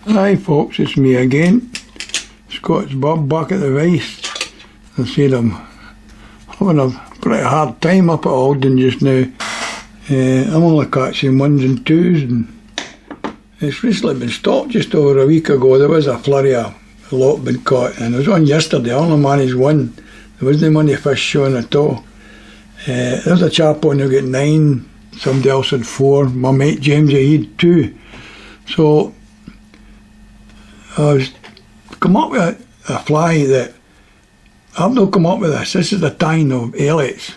Hi folks, it's me again, Scott's Bob back at the Vice. I said I'm having a pretty hard time up at Alden just now. I'm only catching ones and twos, and it's recently been stopped just over a week ago. There was a flurry of a lot been caught, and I was on yesterday. I only managed one. There wasn't many fish showing at all. There's a chap on who got 9, somebody else had 4, my mate James he had 2. So I was come up with a fly that I've not come up with this. This is the tine of Elliot's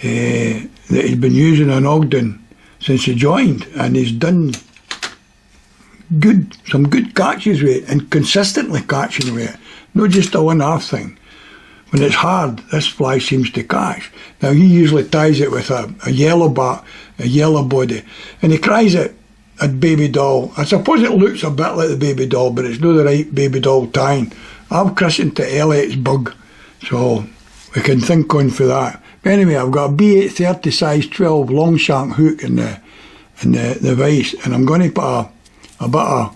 that he's been using in Ogden since he joined, and he's done some good catches with it, and consistently catching with it, not just a one-off thing. When it's hard, this fly seems to catch. Now he usually ties it with a yellow bat, a yellow body, and he cries it at baby doll. I suppose it looks a bit like the baby doll, but it's not the right baby doll tying. I've christened it Elliot's bug, so we can think on for that. But anyway, I've got a B8 30 size 12 long shank hook in the vise, and I'm going to put a bit of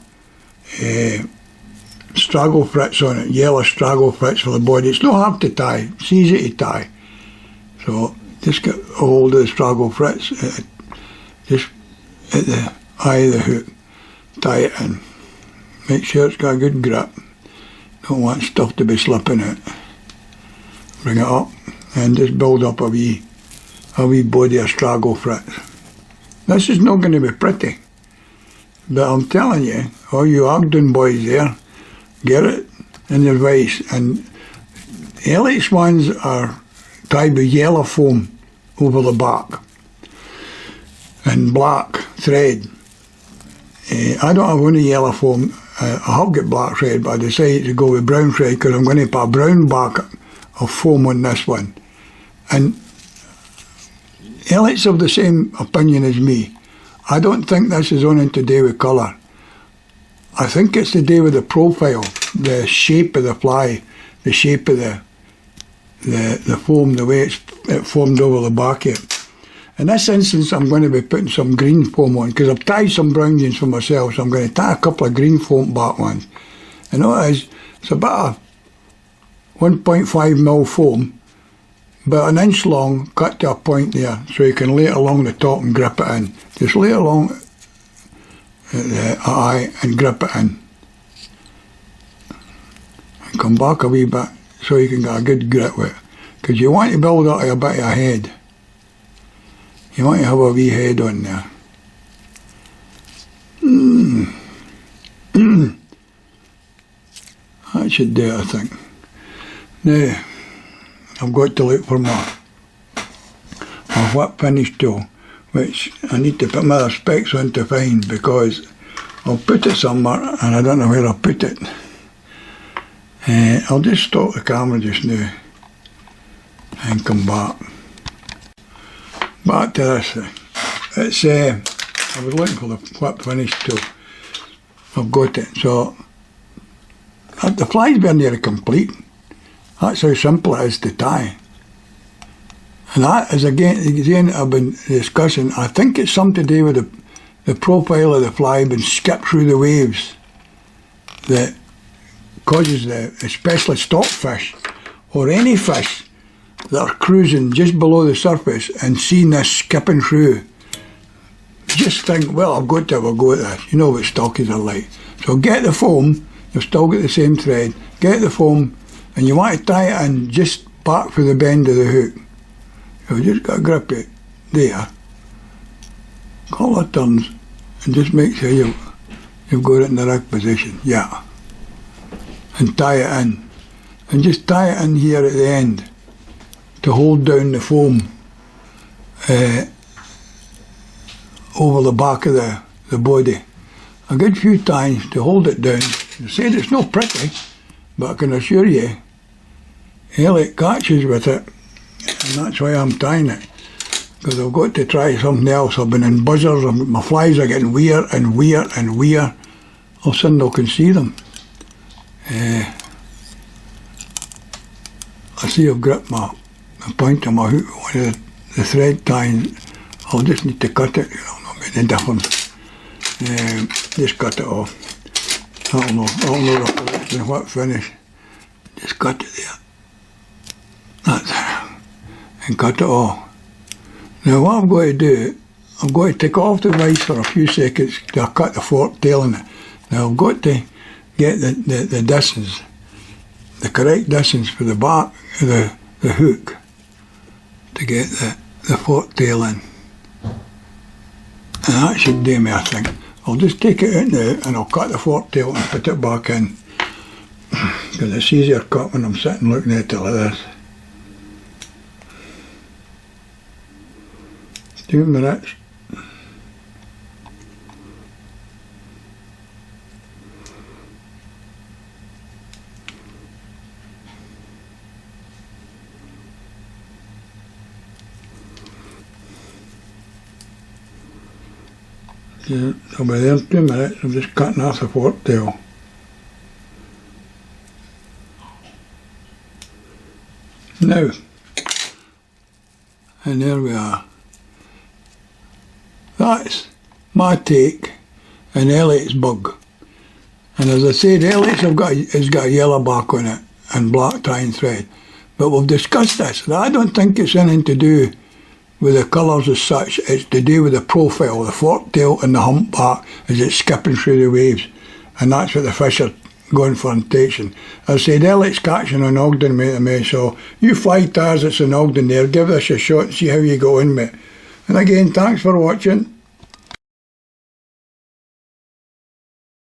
straggle fritz on it, yellow straggle fritz for the body. It's not hard to tie, it's easy to tie. So just get a hold of the straggle fritz, just at the eye of the hook, tie it in. Make sure it's got a good grip. Don't want stuff to be slipping out. Bring it up and just build up a wee body of straggle fritz. This is not going to be pretty, but I'm telling you, all you Ogden boys there, get it in your vise. And Elliot's ones are tied with yellow foam over the back and black thread. I don't have any yellow foam. I have got black thread, but I decided to go with brown thread because I'm going to put a brown back of foam on this one. And Elliot's of the same opinion as me. I don't think this is only to do with colour. I think it's to do with the profile, the shape of the fly, the shape of the foam, the way it formed over the back here. In this instance, I'm going to be putting some green foam on, because I've tied some brown jeans for myself, so I'm going to tie a couple of green foam back ones. And all it is, it's about a 1.5mm foam, about an inch long, cut to a point there, so you can lay it along the top and grip it in. Just lay it along the eye and grip it in. And come back a wee bit so you can get a good grip with it. Because you want to build up a bit of a head. You want to have a wee head on there. That should do it, I think. Now, I've got to look for my whip finish tool, which I need to put my other specs on to find, because I'll put it somewhere and I don't know where I'll put it. I'll just stop the camera just now and come back. Back to this thing. It's I was looking for the whip finish tool. I've got it. So the fly's been nearly complete. That's how simple it is to tie. And that is again I've been discussing. I think it's something to do with the profile of the fly being skipped through the waves that causes especially stockfish or any fish that are cruising just below the surface and seeing this skipping through, just think, well, I've got to have a go at this. You know what stockies are like. So get the foam, you've still got the same thread, get the foam, and you want to tie it in just back for the bend of the hook. You've just got to grip it there, couple of turns, and just make sure you've got it in the right position. Yeah. And tie it in. And just tie it in here at the end to hold down the foam over the back of the body. A good few times to hold it down. I said it's not pretty, but I can assure you, Elliot catches with it, and that's why I'm tying it. Because I've got to try something else. I've been in buzzers, my flies are getting weird and weird and weird. All of a sudden I can see them. I see I've gripped the point of my hook, one of the thread tying. I'll just need to cut it, not make any difference. Just cut it off. That'll know reflection what finish. Just cut it there. That's it. And cut it off. Now what I'm going to do, I'm going to take off the rice for a few seconds to cut the fork tail in it. Now I've got to get the distance, the correct distance for the back of the hook to get the fork tail in. And that should do me, I think. I'll just take it out now and I'll cut the fork tail and put it back in. Because it's easier cut when I'm sitting looking at it like this. 2 minutes. I'll be there in 2 minutes. I'm just cutting off the fork tail. Now, and there we are. That's my take on Elliot's bug. And as I said, Elliot's has got a yellow back on it and black tying thread. But we've discussed this. I don't think it's anything to do with the colours as such. It's to do with the profile, the fork tail and the humpback as it's skipping through the waves. And that's what the fish are going for in tasting. As I said, Elliot's catching on Ogden, mate, me, so you fly tars that's in Ogden there, give this a shot and see how you go in, mate. And again, thanks for watching.